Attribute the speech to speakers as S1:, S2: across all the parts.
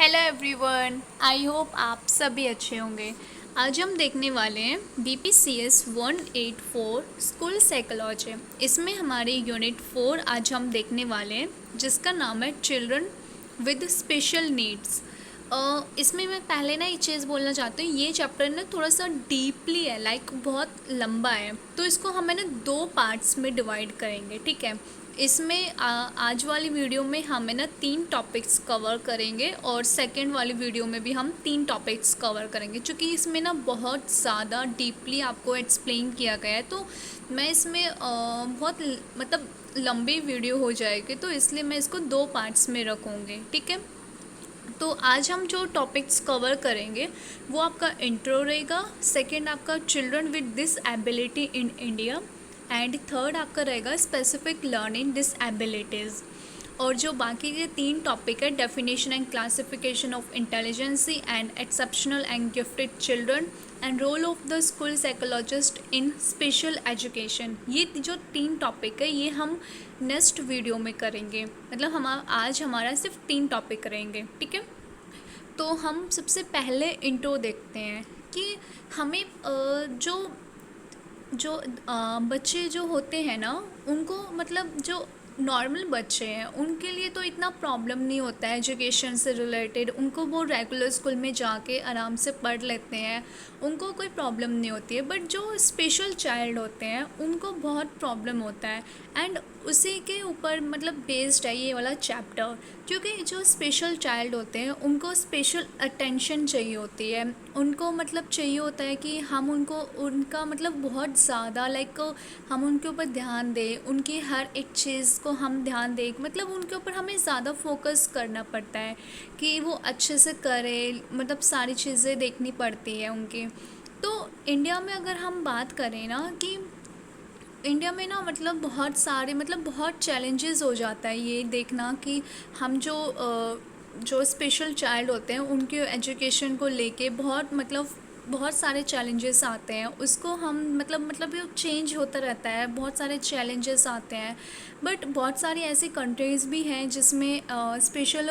S1: Hello everyone, I hope आप सभी अच्छे होंगे। आज हम देखने वाले हैं BPCS 184 स्कूल साइकोलॉजी। इसमें हमारे यूनिट 4 आज हम देखने वाले हैं, जिसका नाम है चिल्ड्रन विद स्पेशल नीड्स। इसमें मैं पहले ना एक चीज़ बोलना चाहती हूँ, ये चैप्टर ना थोड़ा सा डीपली है, लाइक बहुत लंबा है, तो इसको हमें ना 2 पार्ट्स में डिवाइड करेंगे, ठीक है। इसमें आज वाली वीडियो में हमें ना 3 टॉपिक्स कवर करेंगे और सेकंड वाली वीडियो में भी हम 3 टॉपिक्स कवर करेंगे। क्योंकि इसमें ना बहुत ज़्यादा डीपली आपको एक्सप्लेन किया गया है, तो मैं इसमें बहुत मतलब लंबी वीडियो हो जाएगी, तो इसलिए मैं इसको 2 पार्ट्स में रखूँगी, ठीक है। तो आज हम जो टॉपिक्स कवर करेंगे वो आपका इंट्रो रहेगा, सेकंड आपका children with disability in India, and third आपका रहेगा स्पेसिफिक लर्निंग डिसएबिलिटीज़। और जो बाकी के 3 टॉपिक है, definition and classification of intelligency and exceptional and gifted children and role of the school psychologist in special education. ये जो 3 टॉपिक है ये हम नेक्स्ट वीडियो में करेंगे। मतलब हम आज हमारा सिर्फ 3 टॉपिक करेंगे, ठीक है। तो हम सबसे पहले इंट्रो देखते हैं कि हमें जो जो बच्चे जो होते हैं ना, उनको मतलब जो नॉर्मल बच्चे हैं उनके लिए तो इतना प्रॉब्लम नहीं होता है एजुकेशन से रिलेटेड। उनको वो रेगुलर स्कूल में जाके आराम से पढ़ लेते हैं, उनको कोई प्रॉब्लम नहीं होती है। बट जो स्पेशल चाइल्ड होते हैं उनको बहुत प्रॉब्लम होता है, एंड उसी के ऊपर मतलब बेस्ड है ये वाला चैप्टर। क्योंकि जो स्पेशल चाइल्ड होते हैं उनको स्पेशल अटेंशन चाहिए होती है, उनको मतलब चाहिए होता है कि हम उनको उनका मतलब बहुत ज़्यादा लाइक हम उनके ऊपर ध्यान दें, उनकी हर एक चीज़ को हम ध्यान दें, मतलब उनके ऊपर हमें ज़्यादा फोकस करना पड़ता है कि वो अच्छे से करें, मतलब सारी चीज़ें देखनी पड़ती है उनकी। तो इंडिया में अगर हम बात करें ना कि इंडिया में ना मतलब बहुत सारे मतलब बहुत चैलेंजेस हो जाता है ये देखना कि हम जो स्पेशल चाइल्ड होते हैं उनके एजुकेशन को लेके बहुत मतलब बहुत सारे चैलेंजेस आते हैं। उसको हम मतलब ये चेंज होता रहता है, बहुत सारे चैलेंजेस आते हैं। बट बहुत सारी ऐसी कंट्रीज़ भी हैं जिसमें स्पेशल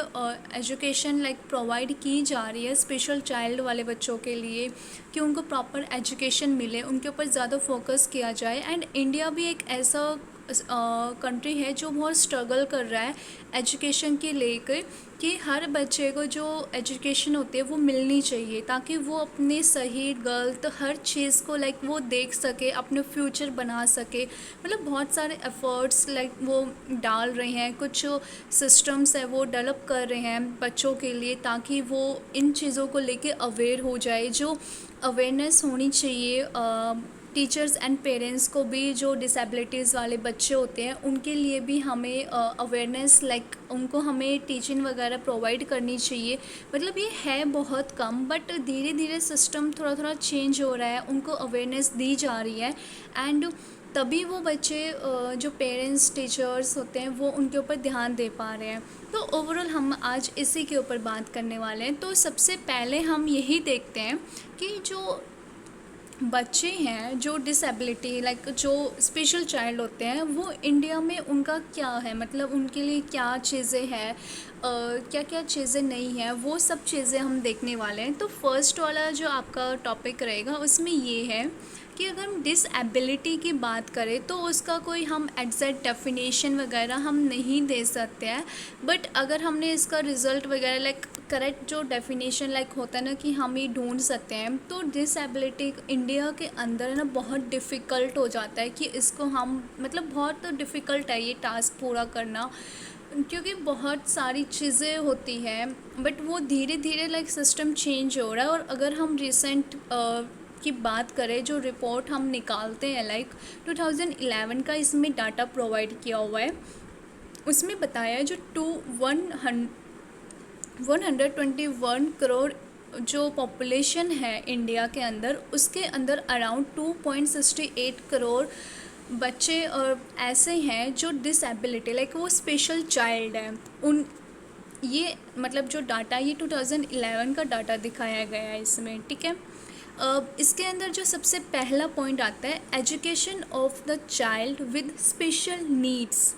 S1: एजुकेशन लाइक प्रोवाइड की जा रही है स्पेशल चाइल्ड वाले बच्चों के लिए, कि उनको प्रॉपर एजुकेशन मिले, उनके ऊपर ज़्यादा फोकस किया जाए। एंड इंडिया भी एक ऐसा कंट्री है जो बहुत स्ट्रगल कर रहा है एजुकेशन के लेकर, कि हर बच्चे को जो एजुकेशन होती है वो मिलनी चाहिए, ताकि वो अपने सही गलत हर चीज़ को लाइक वो देख सके, अपने फ्यूचर बना सके। मतलब बहुत सारे एफ़र्ट्स लाइक वो डाल रहे हैं, कुछ सिस्टम्स है वो डेवलप कर रहे हैं बच्चों के लिए, ताकि वो इन चीज़ों को लेके अवेयर हो जाए। जो अवेयरनेस होनी चाहिए टीचर्स एंड पेरेंट्स को भी, जो डिसेबिलिटीज़ वाले बच्चे होते हैं उनके लिए भी हमें अवेयरनेस लाइक उनको हमें टीचिंग वगैरह प्रोवाइड करनी चाहिए। मतलब ये है बहुत कम, बट धीरे धीरे सिस्टम थोड़ा थोड़ा चेंज हो रहा है, उनको अवेयरनेस दी जा रही है, एंड तभी वो बच्चे जो पेरेंट्स टीचर्स होते हैं वो उनके ऊपर ध्यान दे पा रहे हैं। तो ओवरऑल हम आज इसी के ऊपर बात करने वाले हैं। तो सबसे पहले हम यही देखते हैं कि जो बच्चे हैं जो डिसेबिलिटी लाइक जो स्पेशल चाइल्ड होते हैं वो इंडिया में उनका क्या है, मतलब उनके लिए क्या चीज़ें हैं, क्या क्या चीज़ें नहीं हैं, वो सब चीज़ें हम देखने वाले हैं। तो फर्स्ट वाला जो आपका टॉपिक रहेगा उसमें ये है कि अगर हम डिसएबिलिटी की बात करें तो उसका कोई हम एग्जैक्ट डेफिनेशन वगैरह हम नहीं दे सकते हैं। बट अगर हमने इसका रिज़ल्ट वगैरह लाइक करेक्ट जो डेफिनेशन लाइक होता है ना कि हम ये ढूंढ सकते हैं, तो डिसएबिलिटी इंडिया के अंदर ना बहुत डिफ़िकल्ट हो जाता है कि इसको हम मतलब बहुत डिफ़िकल्ट है ये टास्क पूरा करना, क्योंकि बहुत सारी चीज़ें होती हैं। बट वो धीरे धीरे लाइक सिस्टम चेंज हो रहा है। और अगर हम रिसेंट की बात करें, जो रिपोर्ट हम निकालते हैं लाइक 2011 का इसमें डाटा प्रोवाइड किया हुआ है, उसमें बताया है जो 121 करोड़ जो पॉपुलेशन है इंडिया के अंदर, उसके अंदर अराउंड 2.68 करोड़ बच्चे और ऐसे हैं जो डिसेबिलिटी लाइक वो स्पेशल चाइल्ड हैं। उन ये मतलब जो डाटा ये 2011 का डाटा दिखाया गया है इसमें, ठीक है। इसके अंदर जो सबसे पहला पॉइंट आता है, education of the child with special needs.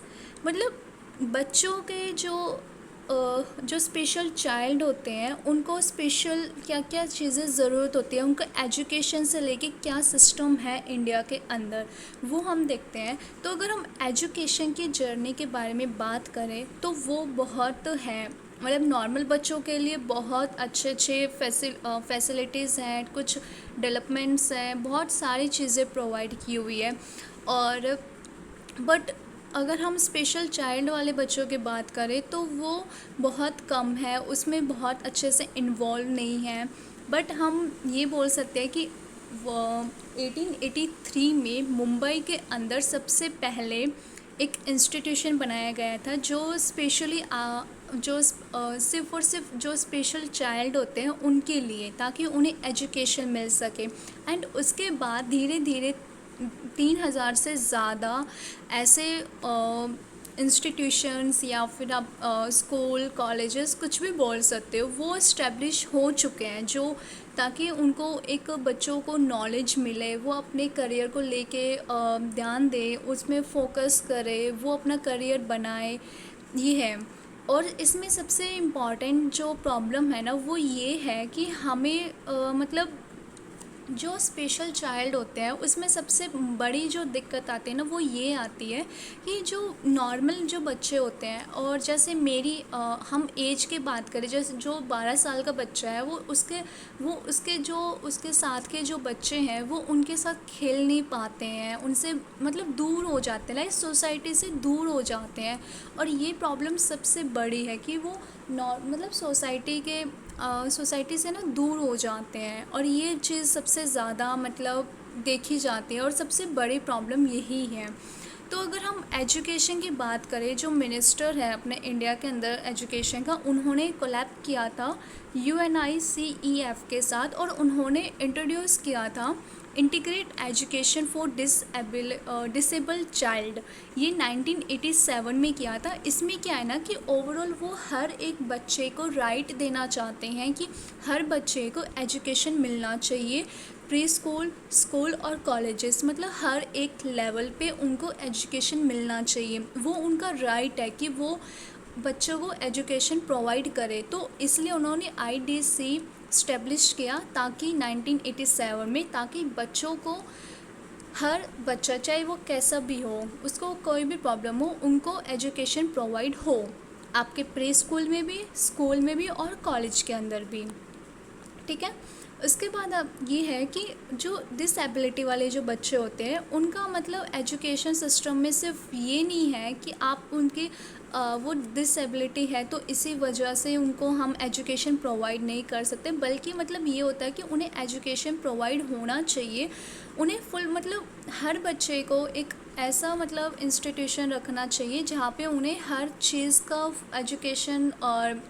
S1: मतलब बच्चों के जो जो स्पेशल चाइल्ड होते हैं उनको स्पेशल क्या क्या चीज़ें ज़रूरत होती है, उनका एजुकेशन से लेके क्या सिस्टम है इंडिया के अंदर, वो हम देखते हैं। तो अगर हम एजुकेशन की जर्नी के बारे में बात करें तो वो बहुत है, मतलब नॉर्मल बच्चों के लिए बहुत अच्छे अच्छे फैसिलिटीज़ हैं, कुछ डेवलपमेंट्स हैं, बहुत सारी चीज़ें प्रोवाइड की हुई है। और बट अगर हम स्पेशल चाइल्ड वाले बच्चों की बात करें तो वो बहुत कम है, उसमें बहुत अच्छे से इन्वॉल्व नहीं है। बट हम ये बोल सकते हैं कि 1883 में मुंबई के अंदर सबसे पहले एक इंस्टीट्यूशन बनाया गया था जो स्पेशली सिर्फ़ और सिर्फ जो स्पेशल चाइल्ड होते हैं उनके लिए, ताकि उन्हें एजुकेशन मिल सके। एंड उसके बाद धीरे धीरे 3000 से ज़्यादा ऐसे इंस्टीट्यूशंस या फिर आप स्कूल कॉलेजेस कुछ भी बोल सकते हो, वो इस्टेब्लिश हो चुके हैं, जो ताकि उनको एक बच्चों को नॉलेज मिले, वो अपने करियर को लेके ध्यान दे, उसमें फोकस करे, वो अपना करियर बनाए, ये है। और इसमें सबसे इम्पॉर्टेंट जो प्रॉब्लम है ना वो ये है कि हमें मतलब जो स्पेशल चाइल्ड होते हैं उसमें सबसे बड़ी जो दिक्कत आती है ना वो ये आती है कि जो नॉर्मल जो बच्चे होते हैं, और जैसे हम एज की बात करें, जैसे जो 12 साल का बच्चा है वो उसके साथ के जो बच्चे हैं वो उनके साथ खेल नहीं पाते हैं, उनसे मतलब दूर हो जाते हैं, लाइक सोसाइटी से दूर हो जाते हैं। और ये प्रॉब्लम सबसे बड़ी है कि वो मतलब सोसाइटी से ना दूर हो जाते हैं, और ये चीज़ सबसे ज़्यादा मतलब देखी जाती है, और सबसे बड़ी प्रॉब्लम यही है। तो अगर हम एजुकेशन की बात करें, जो मिनिस्टर है अपने इंडिया के अंदर एजुकेशन का, उन्होंने कोलैब किया था UNICEF के साथ, और उन्होंने इंट्रोड्यूस किया था integrate education for disable child. ये 1987 में किया था। इसमें क्या है ना कि ओवरऑल वो हर एक बच्चे को राइट देना चाहते हैं कि हर बच्चे को एजुकेशन मिलना चाहिए, प्री स्कूल, स्कूल और कॉलेजेस, मतलब हर एक लेवल पे उनको एजुकेशन मिलना चाहिए। वो उनका राइट है कि वो बच्चों को एजुकेशन प्रोवाइड करे। तो इसलिए उन्होंने IDC इस्टेब्लिश किया ताकि 1987 में, ताकि बच्चों को, हर बच्चा चाहे वो कैसा भी हो, उसको कोई भी प्रॉब्लम हो, उनको एजुकेशन प्रोवाइड हो, आपके प्री स्कूल में भी, स्कूल में भी और कॉलेज के अंदर भी। ठीक है। उसके बाद अब ये है कि जो डिसेबिलिटी वाले जो बच्चे होते हैं उनका मतलब एजुकेशन सिस्टम में सिर्फ ये नहीं है कि आप उनकी वो डिसेबिलिटी है तो इसी वजह से उनको हम एजुकेशन प्रोवाइड नहीं कर सकते, बल्कि मतलब ये होता है कि उन्हें एजुकेशन प्रोवाइड होना चाहिए। उन्हें फुल मतलब हर बच्चे को एक ऐसा मतलब इंस्टीट्यूशन रखना चाहिए जहाँ पे उन्हें हर चीज़ का एजुकेशन और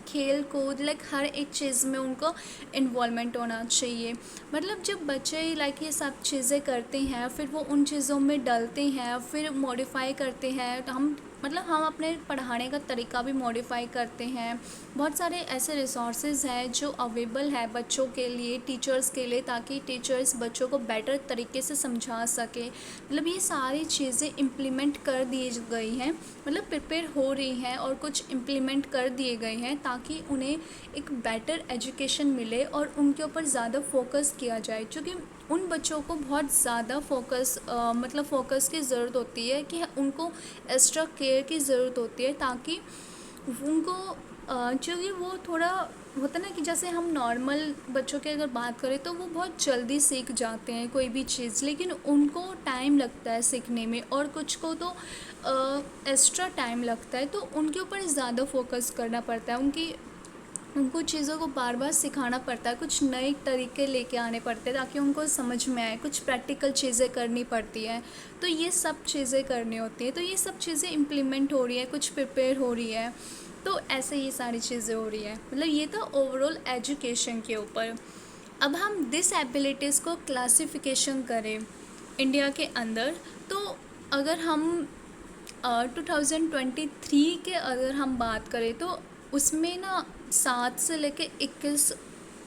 S1: खेल कूद लाइक हर एक चीज़ में उनको इन्वॉल्वमेंट होना चाहिए। मतलब जब बच्चे लाइक ये सब चीज़ें करते हैं, फिर वो उन चीज़ों में डलते हैं, फिर मॉडिफाई करते हैं, तो हम अपने पढ़ाने का तरीका भी मॉडिफाई करते हैं। बहुत सारे ऐसे रिसोर्सेज हैं जो अवेलेबल है बच्चों के लिए, टीचर्स के लिए, ताकि टीचर्स बच्चों को बेटर तरीके से समझा सके। मतलब ये सारी चीज़ें इम्प्लीमेंट कर दी गई हैं, मतलब प्रिपेयर हो रही हैं और कुछ इम्प्लीमेंट कर दिए गए हैं ताकि उन्हें एक बेटर एजुकेशन मिले और उनके ऊपर ज़्यादा फोकस किया जाए। क्योंकि उन बच्चों को बहुत ज़्यादा फोकस की ज़रूरत होती है कि उनको एक्स्ट्रा केयर की ज़रूरत होती है, ताकि उनको क्योंकि वो थोड़ा होता है ना कि जैसे हम नॉर्मल बच्चों की अगर बात करें तो वो बहुत जल्दी सीख जाते हैं कोई भी चीज़, लेकिन उनको टाइम लगता है सीखने में, और कुछ को तो एक्स्ट्रा टाइम लगता है। तो उनके ऊपर ज़्यादा फोकस करना पड़ता है, उनको चीज़ों को बार बार सिखाना पड़ता है, कुछ नए तरीके लेके आने पड़ते हैं ताकि उनको समझ में आए, कुछ प्रैक्टिकल चीज़ें करनी पड़ती हैं। तो ये सब चीज़ें करनी होती है, तो ये सब चीज़ें इम्प्लीमेंट हो रही है, कुछ प्रिपेयर हो रही है, तो ऐसे ये सारी चीज़ें हो रही है। मतलब ये था ओवरऑल एजुकेशन के ऊपर। अब हम डिसेबिलिटीज़ को क्लासिफिकेशन करें इंडिया के अंदर, तो अगर हम 2023 के अगर हम बात करें तो उसमें ना 7 से लेके 21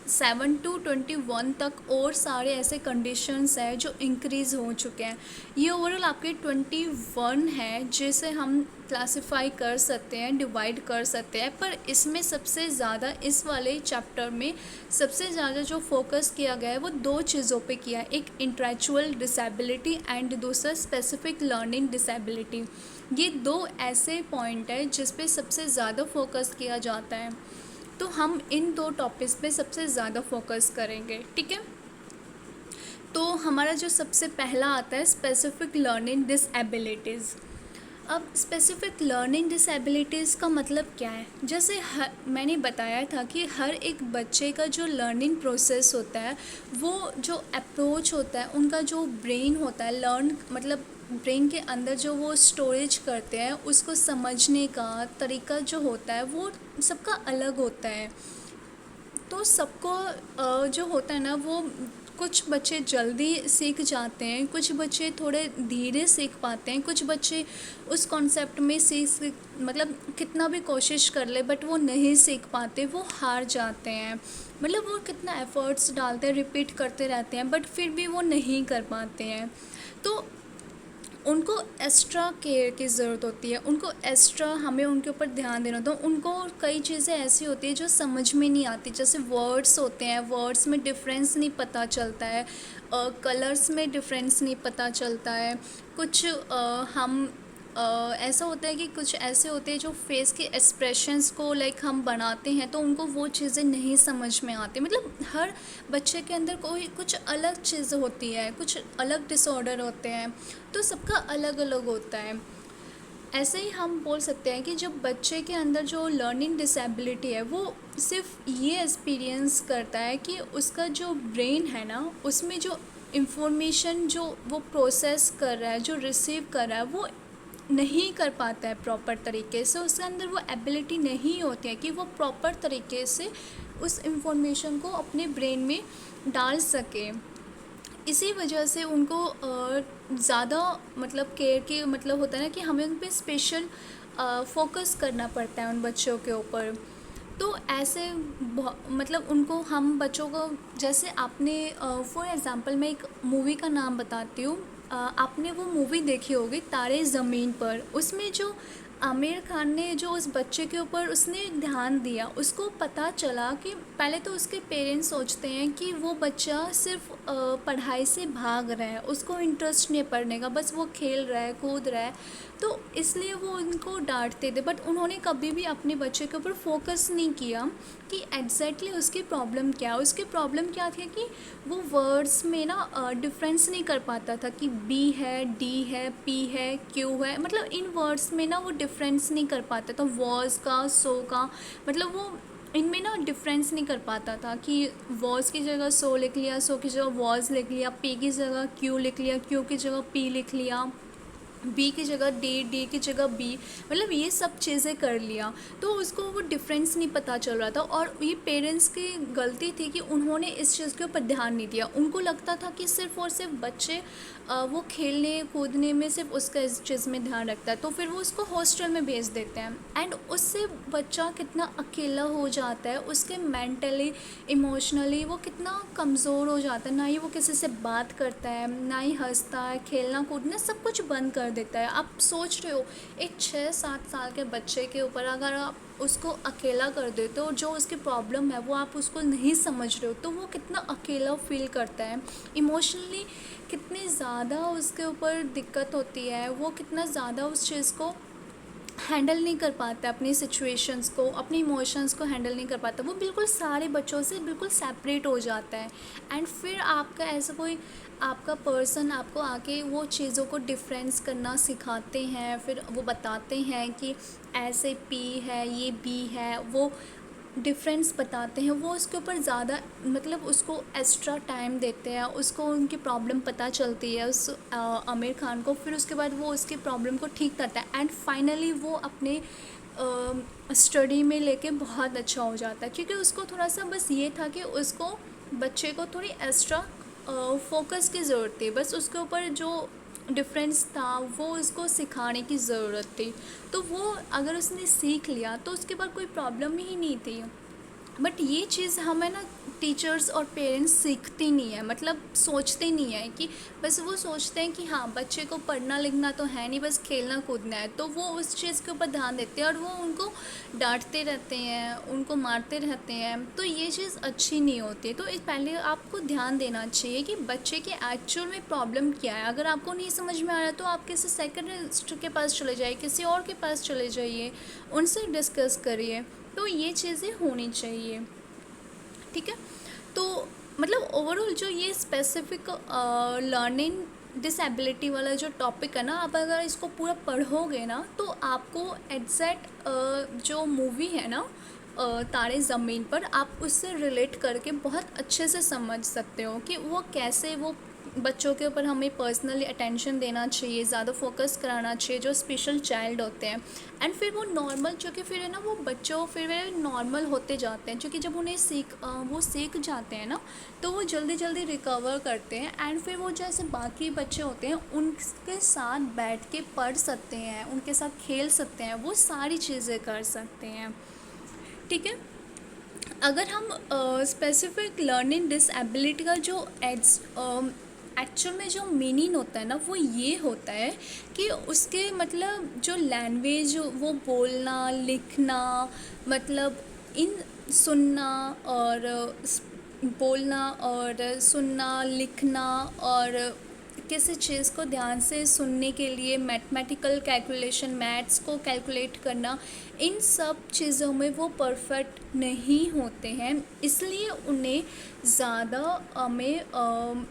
S1: 7 to 21 तक और सारे ऐसे कंडीशंस हैं जो इंक्रीज़ हो चुके हैं। ये ओवरऑल आपके 21 है जिसे हम क्लासिफाई कर सकते हैं, डिवाइड कर सकते हैं। पर इसमें सबसे ज़्यादा इस वाले चैप्टर में सबसे ज़्यादा जो फोकस किया गया है वो दो चीज़ों पे किया है, एक इंटेलेक्चुअल डिसेबिलिटी एंड दूसरा स्पेसिफिक लर्निंग डिसेबिलिटी। ये दो ऐसे पॉइंट है जिस पे सबसे ज़्यादा फोकस किया जाता है, तो हम इन दो टॉपिक्स पे सबसे ज़्यादा फोकस करेंगे, ठीक है। तो हमारा जो सबसे पहला आता है स्पेसिफिक लर्निंग डिसेबिलिटीज़। अब स्पेसिफिक लर्निंग डिसेबिलिटीज़ का मतलब क्या है? जैसे मैंने बताया था कि हर एक बच्चे का जो लर्निंग प्रोसेस होता है, वो जो अप्रोच होता है, उनका जो ब्रेन होता है, लर्न मतलब ब्रेन के अंदर जो वो स्टोरेज करते हैं, उसको समझने का तरीका जो होता है वो सबका अलग होता है। तो सबको जो होता है ना, वो कुछ बच्चे जल्दी सीख जाते हैं, कुछ बच्चे थोड़े धीरे सीख पाते हैं, कुछ बच्चे उस कॉन्सेप्ट में सीख मतलब कितना भी कोशिश कर ले बट वो नहीं सीख पाते, वो हार जाते हैं। मतलब वो कितना एफ़र्ट्स डालते हैं, रिपीट करते रहते हैं बट फिर भी वो नहीं कर पाते हैं। तो उनको एक्स्ट्रा केयर की ज़रूरत होती है, उनको एक्स्ट्रा हमें उनके ऊपर ध्यान देना होता है। उनको कई चीज़ें ऐसी होती है जो समझ में नहीं आती, जैसे वर्ड्स होते हैं, वर्ड्स में डिफरेंस नहीं पता चलता है, कलर्स में डिफरेंस नहीं पता चलता है। कुछ हम ऐसा होता है कि कुछ ऐसे होते हैं जो फेस के एक्सप्रेशंस को लाइक हम बनाते हैं तो उनको वो चीज़ें नहीं समझ में आती। मतलब हर बच्चे के अंदर कोई कुछ अलग चीज़ होती है, कुछ अलग डिसऑर्डर होते हैं, तो सबका अलग अलग होता है। ऐसे ही हम बोल सकते हैं कि जब बच्चे के अंदर जो लर्निंग डिसेबिलिटी है वो सिर्फ ये एक्सपीरियंस करता है कि उसका जो ब्रेन है ना, उसमें जो इंफॉर्मेशन जो वो प्रोसेस कर रहा है, जो रिसीव कर रहा है, वो नहीं कर पाता है प्रॉपर तरीके से। उसके अंदर वो एबिलिटी नहीं होती है कि वो प्रॉपर तरीके से उस इंफॉर्मेशन को अपने ब्रेन में डाल सके। इसी वजह से उनको ज़्यादा मतलब केयर की मतलब होता है ना कि हमें उन पे स्पेशल फोकस करना पड़ता है उन बच्चों के ऊपर। तो ऐसे मतलब उनको हम बच्चों को, जैसे आपने फॉर एग्ज़ाम्पल मैं एक मूवी का नाम बताती हूँ। आपने वो मूवी देखी होगी तारे ज़मीन पर। उसमें जो आमिर खान ने जो उस बच्चे के ऊपर उसने ध्यान दिया, उसको पता चला कि पहले तो उसके पेरेंट्स सोचते हैं कि वो बच्चा सिर्फ पढ़ाई से भाग रहा है, उसको इंटरेस्ट नहीं है पढ़ने का, बस वो खेल रहा है, कूद रहा है, तो इसलिए वो उनको डांटते थे। बट उन्होंने कभी भी अपने बच्चे के ऊपर फोकस नहीं किया कि एग्जैक्टली उसकी प्रॉब्लम क्या है। उसकी प्रॉब्लम क्या थी कि वो वर्ड्स में ना डिफरेंस नहीं कर पाता था कि बी है, डी है, पी है, क्यू है, मतलब इन वर्ड्स में ना वो डिफरेंस नहीं कर पाता था। वॉज का, सो का, मतलब वो इनमें ना डिफरेंस नहीं कर पाता था कि वॉज की जगह सो लिख लिया, सो की जगह वॉज लिख लिया, पी की जगह क्यू लिख लिया, क्यू की जगह पी लिख लिया, बी की जगह डी, डी की जगह बी, मतलब ये सब चीज़ें कर लिया। तो उसको वो डिफरेंस नहीं पता चल रहा था और ये पेरेंट्स की गलती थी कि उन्होंने इस चीज़ के ऊपर ध्यान नहीं दिया। उनको लगता था कि सिर्फ़ और सिर्फ बच्चे वो खेलने कूदने में सिर्फ उसका इस चीज़ में ध्यान रखता है, तो फिर वो उसको हॉस्टल में भेज देते हैं। एंड उससे बच्चा कितना अकेला हो जाता है, उसके मेंटली इमोशनली वो कितना कमज़ोर हो जाता है, ना ही वो किसी से बात करता है, ना ही हंसता है, खेलना कूदना सब कुछ बंद कर देता है। आप सोच रहे हो एक 6-7 साल के बच्चे के ऊपर अगर आप उसको अकेला कर देते हो, जो उसकी प्रॉब्लम है वो आप उसको नहीं समझ रहे हो, तो वो कितना अकेला फील करता है, इमोशनली कितनी ज़्यादा उसके ऊपर दिक्कत होती है, वो कितना ज़्यादा उस चीज़ को हैंडल नहीं कर पाता, अपनी सिचुएशंस को, अपने इमोशंस को हैंडल नहीं कर पाता। वो बिल्कुल सारे बच्चों से बिल्कुल सेपरेट हो जाता है। एंड फिर आपका ऐसा कोई आपका पर्सन आपको आके वो चीज़ों को डिफरेंस करना सिखाते हैं, फिर वो बताते हैं कि ऐसे पी है, ये बी है, वो डिफरेंस बताते हैं, वो उसके ऊपर ज़्यादा मतलब उसको एक्स्ट्रा टाइम देते हैं, उसको उनकी प्रॉब्लम पता चलती है उस आमिर खान को, फिर उसके बाद वो उसकी प्रॉब्लम को ठीक करता है एंड फाइनली वो अपने स्टडी में लेके बहुत अच्छा हो जाता है। क्योंकि उसको थोड़ा सा बस ये था कि उसको बच्चे को थोड़ी एक्स्ट्रा फोकस की ज़रूरत थी, बस उसके ऊपर जो डिफरेंस था वो उसको सिखाने की ज़रूरत थी। तो वो अगर उसने सीख लिया तो उसके बाद कोई प्रॉब्लम ही नहीं थी। बट ये चीज़ हमें ना टीचर्स और पेरेंट्स सीखती नहीं है, मतलब सोचते नहीं है कि बस वो सोचते हैं कि हाँ बच्चे को पढ़ना लिखना तो है नहीं, बस खेलना कूदना है, तो वो उस चीज़ के ऊपर ध्यान देते हैं और वो उनको डांटते रहते हैं, उनको मारते रहते हैं। तो ये चीज़ अच्छी नहीं होती है। तो इस पहले आपको ध्यान देना चाहिए कि बच्चे के एक्चुअल में प्रॉब्लम क्या है। अगर आपको नहीं समझ में आ रहा है तो आप किसी सेकेंडिस्ट के पास चले जाइए, किसी और के पास चले जाइए, उनसे डिस्कस करिए। तो ये चीज़ें होनी चाहिए, ठीक है। तो मतलब ओवरऑल जो ये स्पेसिफिक लर्निंग डिसेबिलिटी वाला जो टॉपिक है ना, आप अगर इसको पूरा पढ़ोगे ना तो आपको एग्जैक्ट जो मूवी है ना तारे ज़मीन पर, आप उससे रिलेट करके बहुत अच्छे से समझ सकते हो कि वो कैसे वो बच्चों के ऊपर हमें पर्सनली अटेंशन देना चाहिए, ज़्यादा फोकस कराना चाहिए जो स्पेशल चाइल्ड होते हैं। एंड फिर वो नॉर्मल जो कि फिर है ना वो बच्चों फिर वे नॉर्मल होते जाते हैं, क्योंकि जब उन्हें वो सीख जाते हैं ना तो वो जल्दी जल्दी रिकवर करते हैं। एंड फिर वो जैसे बाकी बच्चे होते हैं उनके साथ बैठ के पढ़ सकते हैं, उनके साथ खेल सकते हैं, वो सारी चीज़ें कर सकते हैं, ठीक है। अगर हम स्पेसिफिक लर्निंग डिसेबिलिटी का जो एक्चुअल में जो मीनिंग होता है ना वो ये होता है कि उसके मतलब जो लैंग्वेज वो बोलना लिखना, मतलब इन सुनना और बोलना और सुनना लिखना और किसी चीज़ को ध्यान से सुनने के लिए मैथमेटिकल कैलकुलेशन, मैथ्स को कैलकुलेट करना, इन सब चीज़ों में वो परफेक्ट नहीं होते हैं। इसलिए उन्हें ज़्यादा हमें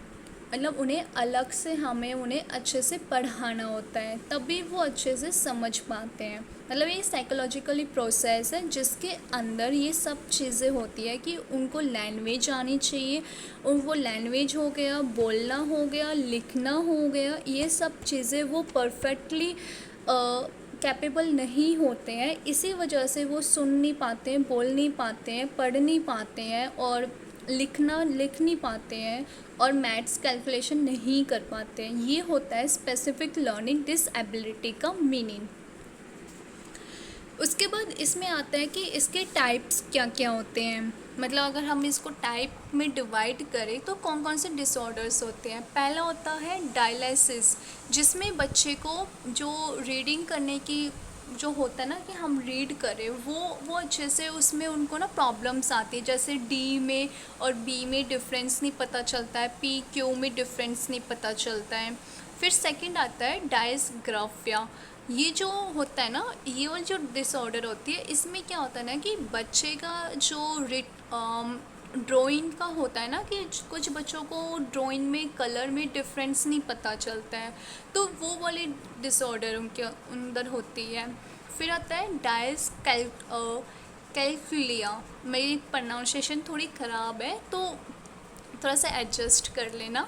S1: मतलब उन्हें अलग से हमें उन्हें अच्छे से पढ़ाना होता है, तभी वो अच्छे से समझ पाते हैं। मतलब ये साइकोलॉजिकली प्रोसेस है जिसके अंदर ये सब चीज़ें होती है कि उनको लैंग्वेज आनी चाहिए, और वो लैंग्वेज हो गया, बोलना हो गया, लिखना हो गया, ये सब चीज़ें वो परफेक्टली कैपेबल नहीं होते हैं। इसी वजह से वो सुन नहीं पाते हैं, बोल नहीं पाते हैं, पढ़ नहीं पाते हैं और लिख नहीं पाते हैं और मैथ्स कैलकुलेशन नहीं कर पाते हैं। ये होता है स्पेसिफिक लर्निंग डिसेबिलिटी का मीनिंग। उसके बाद इसमें आता है कि इसके टाइप्स क्या क्या होते हैं। मतलब अगर हम इसको टाइप में डिवाइड करें तो कौन कौन से डिसऑर्डर्स होते हैं। पहला होता है डायलिसिस, जिसमें बच्चे को जो रीडिंग करने की जो होता है ना कि हम रीड करें वो अच्छे से उसमें उनको ना प्रॉब्लम्स आती है, जैसे डी में और बी में डिफरेंस नहीं पता चलता है, पी क्यू में डिफरेंस नहीं पता चलता है। फिर सेकंड आता है डायस्ग्राफिया। ये जो होता है ना, ये वाली जो डिसऑर्डर होती है, इसमें क्या होता है ना कि बच्चे का जो ड्राइंग का होता है ना कि कुछ बच्चों को ड्राइंग में कलर में डिफरेंस नहीं पता चलता है, तो वो वाली डिसऑर्डर उनके अंदर होती है। फिर आता है कैलकुलिया। मेरी प्रोनाउंसिएशन थोड़ी ख़राब है तो थोड़ा सा एडजस्ट कर लेना।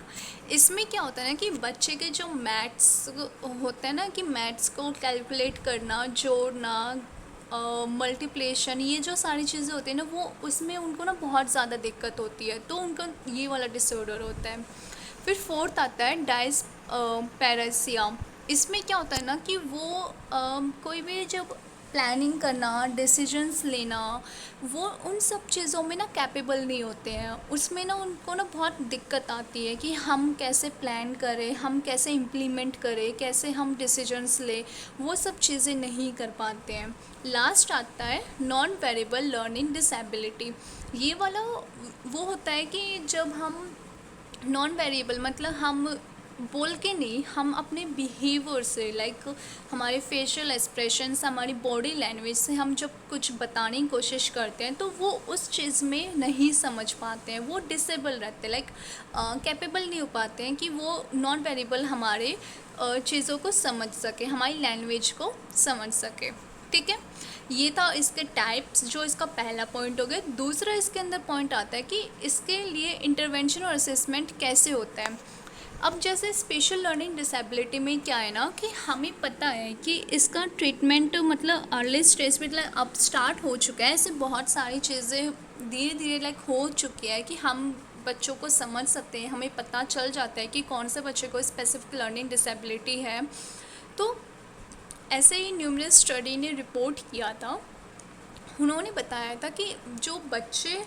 S1: इसमें क्या होता है ना कि बच्चे के जो मैथ्स होता है ना कि मैथ्स को कैलकुलेट करना, जोड़ना, मल्टीप्लिकेशन, ये जो सारी चीज़ें होती हैं ना वो उसमें उनको ना बहुत ज़्यादा दिक्कत होती है, तो उनका ये वाला डिसऑर्डर होता है। फिर फोर्थ आता है पैरेसिया। इसमें क्या होता है ना कि वो कोई भी जब प्लानिंग करना, डिसीजंस लेना, वो उन सब चीज़ों में ना कैपेबल नहीं होते हैं। उसमें ना उनको ना बहुत दिक्कत आती है कि हम कैसे प्लान करें, हम कैसे इम्प्लीमेंट करें, कैसे हम डिसीजंस लें, वो सब चीज़ें नहीं कर पाते हैं। लास्ट आता है नॉन वेरिएबल लर्निंग डिसेबिलिटी। ये वाला वो होता है कि जब हम नॉन वेरिएबल मतलब हम बोल के नहीं, हम अपने बिहेवियर से, लाइक हमारे फेशियल एक्सप्रेशंस, हमारी बॉडी लैंग्वेज से हम जब कुछ बताने की कोशिश करते हैं तो वो उस चीज़ में नहीं समझ पाते हैं, वो डिसेबल रहते हैं, लाइक कैपेबल नहीं हो पाते हैं कि वो नॉन वेरिएबल हमारे चीज़ों को समझ सके, हमारी लैंग्वेज को समझ सके, ठीक है। ये था इसके टाइप्स, जो इसका पहला पॉइंट हो गया। दूसरा इसके अंदर पॉइंट आता है कि इसके लिए इंटरवेंशन और असेसमेंट कैसे होता है। अब जैसे स्पेशल लर्निंग डिसेबिलिटी में क्या है ना कि हमें पता है कि इसका ट्रीटमेंट मतलब अर्ली स्टेज पे मतलब अब स्टार्ट हो चुका है। ऐसे बहुत सारी चीज़ें धीरे धीरे लाइक हो चुकी है कि हम बच्चों को समझ सकते हैं, हमें पता चल जाता है कि कौन से बच्चे को स्पेसिफिक लर्निंग डिसेबिलिटी है। तो ऐसे ही न्यूमरस स्टडी ने रिपोर्ट किया था उन्होंने बताया था कि जो बच्चे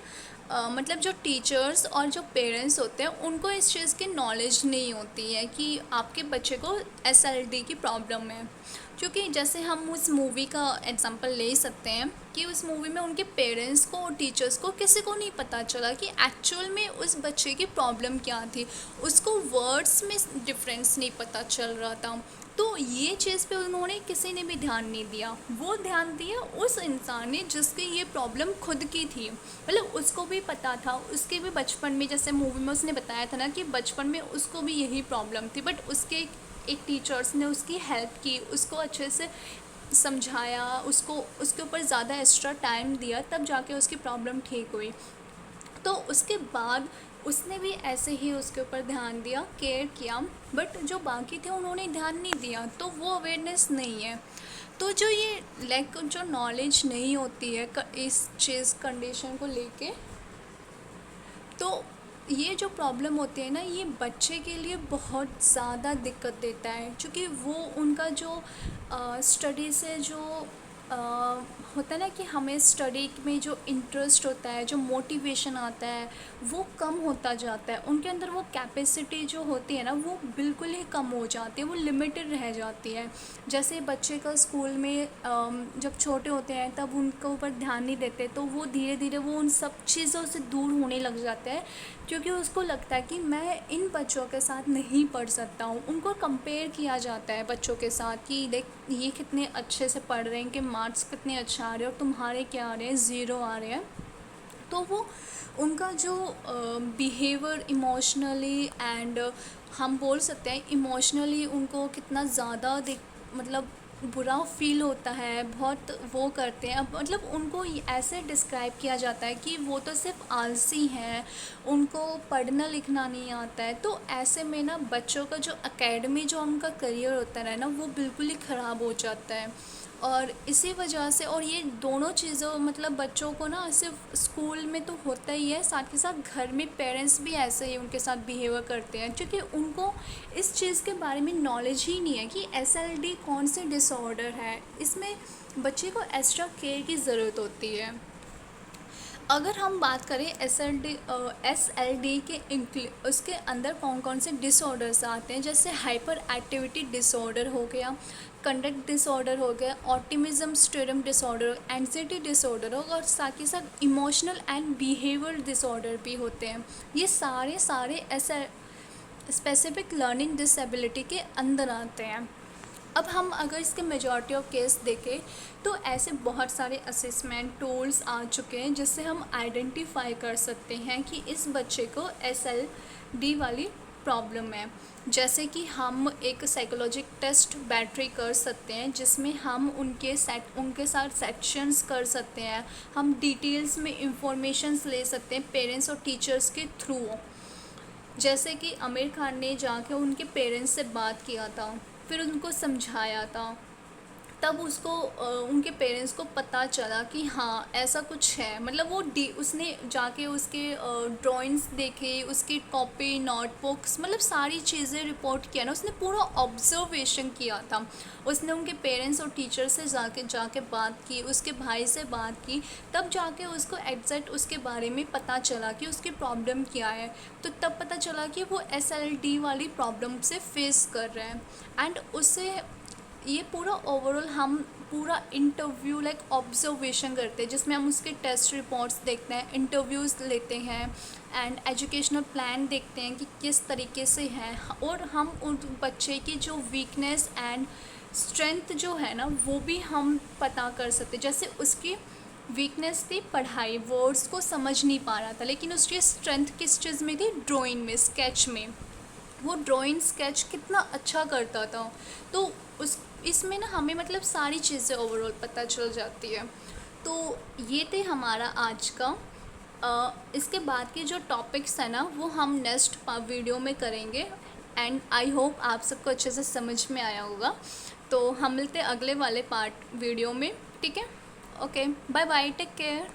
S1: मतलब जो टीचर्स और जो पेरेंट्स होते हैं उनको इस चीज़ की नॉलेज नहीं होती है कि आपके बच्चे को एसएलडी की प्रॉब्लम है। क्योंकि जैसे हम उस मूवी का एग्जांपल ले सकते हैं कि उस मूवी में उनके पेरेंट्स को और टीचर्स को किसी को नहीं पता चला कि एक्चुअल में उस बच्चे की प्रॉब्लम क्या थी। उसको वर्ड्स में डिफरेंस नहीं पता चल रहा था। तो ये चीज़ पे उन्होंने किसी ने भी ध्यान नहीं दिया। वो ध्यान दिया उस इंसान ने जिसकी ये प्रॉब्लम खुद की थी। मतलब उसको भी पता था, उसके भी बचपन में, जैसे मूवी में उसने बताया था ना कि बचपन में उसको भी यही प्रॉब्लम थी, बट उसके एक टीचर्स ने उसकी हेल्प की, उसको अच्छे से समझाया, उसको उसके ऊपर ज़्यादा एक्स्ट्रा टाइम दिया, तब जाके उसकी प्रॉब्लम ठीक हुई। तो उसके बाद उसने भी ऐसे ही उसके ऊपर ध्यान दिया, केयर किया, बट जो बाकी थे उन्होंने ध्यान नहीं दिया। तो वो अवेयरनेस नहीं है। तो जो ये लाइक जो नॉलेज नहीं होती है इस चीज़ कंडीशन को लेके, तो ये जो प्रॉब्लम होती है ना, ये बच्चे के लिए बहुत ज़्यादा दिक्कत देता है। क्योंकि वो उनका जो स्टडी से जो अ, होता है ना कि हमें स्टडी में जो इंटरेस्ट होता है, जो मोटिवेशन आता है, वो कम होता जाता है। उनके अंदर वो कैपेसिटी जो होती है ना, वो बिल्कुल ही कम हो जाती है, वो लिमिटेड रह जाती है। जैसे बच्चे का स्कूल में जब छोटे होते हैं तब उनके ऊपर ध्यान नहीं देते, तो वो धीरे धीरे वो उन सब चीज़ों से दूर होने लग जाता है। क्योंकि उसको लगता है कि मैं इन बच्चों के साथ नहीं पढ़ सकता हूँ। उनको कंपेयर किया जाता है बच्चों के साथ कि देख ये कितने अच्छे से पढ़ रहे हैं, कि मार्क्स कितने अच्छे आ रहे हैं और तुम्हारे क्या आ रहे हैं, ज़ीरो आ रहे हैं। तो वो उनका जो बिहेवियर इमोशनली एंड हम बोल सकते हैं इमोशनली उनको कितना ज़्यादा मतलब बुरा फील होता है, बहुत वो करते हैं। अब मतलब उनको ऐसे डिस्क्राइब किया जाता है कि वो तो सिर्फ आलसी हैं, उनको पढ़ना लिखना नहीं आता है। तो ऐसे में ना बच्चों का जो एकेडमी जो उनका करियर होता है ना, वो बिल्कुल ही ख़राब हो जाता है। और इसी वजह से, और ये दोनों चीज़ों मतलब बच्चों को ना सिर्फ स्कूल में तो होता ही है, साथ के साथ घर में पेरेंट्स भी ऐसे ही उनके साथ बिहेवियर करते हैं। क्योंकि उनको इस चीज़ के बारे में नॉलेज ही नहीं है कि एसएलडी कौन से डिसऑर्डर है। इसमें बच्चे को एक्स्ट्रा केयर की ज़रूरत होती है। अगर हम बात करें एसएलडी के उसके अंदर कौन कौन से डिसऑर्डर्स आते हैं, जैसे हाइपर एक्टिविटी डिसऑर्डर हो गया, कंडक्ट डिसऑर्डर हो गया, ऑटिमिज्म स्पेक्ट्रम डिसऑर्डर, एंजाइटी डिसऑर्डर होगा, और साथ ही साथ इमोशनल एंड बिहेवियर डिसऑर्डर भी होते हैं। ये सारे ऐसे स्पेसिफिक लर्निंग डिसेबिलिटी के अंदर आते हैं। अब हम अगर इसके मेजॉरिटी ऑफ केस देखें तो ऐसे बहुत सारे असेसमेंट टूल्स आ चुके हैं जिससे हम आइडेंटिफाई कर सकते हैं कि इस बच्चे को एसएलडी वाली प्रॉब्लम है। जैसे कि हम एक साइकोलॉजिक टेस्ट बैटरी कर सकते हैं जिसमें हम उनके साथ सेक्शंस कर सकते हैं, हम डिटेल्स में इंफॉर्मेशंस ले सकते हैं पेरेंट्स और टीचर्स के थ्रू। जैसे कि आमिर खान ने जाके उनके पेरेंट्स से बात किया था, फिर उनको समझाया था, तब उसको उनके पेरेंट्स को पता चला कि हाँ ऐसा कुछ है। मतलब वो उसने जाके उसके ड्राइंग्स देखे, उसकी कॉपी, नोटबुक्स, मतलब सारी चीज़ें रिपोर्ट किया ना, उसने पूरा ऑब्जर्वेशन किया था। उसने उनके पेरेंट्स और टीचर से जाके बात की, उसके भाई से बात की, तब जाके उसको एग्जैक्ट उसके बारे में पता चला कि उसकी प्रॉब्लम क्या है। तो तब पता चला कि वो एसएलडी वाली प्रॉब्लम से फेस कर रहे हैं। एंड उससे ये पूरा ओवरऑल हम पूरा इंटरव्यू लाइक ऑब्जर्वेशन करते हैं जिसमें हम उसके टेस्ट रिपोर्ट्स देखते हैं, इंटरव्यूज़ लेते हैं एंड एजुकेशनल प्लान देखते हैं कि किस तरीके से है, और हम उन बच्चे की जो वीकनेस एंड स्ट्रेंथ जो है ना वो भी हम पता कर सकते हैं। जैसे उसकी वीकनेस थी पढ़ाई, वर्ड्स को समझ नहीं पा रहा था, लेकिन उसकी स्ट्रेंथ किस चीज़ में थी, ड्राइंग में, स्केच में। वो ड्राइंग स्केच कितना अच्छा करता था। तो उस इसमें ना हमें मतलब सारी चीज़ें ओवरऑल पता चल जाती है। तो ये थे हमारा आज का इसके बाद के जो टॉपिक्स है ना वो हम नेक्स्ट वीडियो में करेंगे। एंड आई होप आप सबको अच्छे से समझ में आया होगा। तो हम मिलते हैं अगले वाले पार्ट वीडियो में, ठीक है? Okay, bye bye, take care.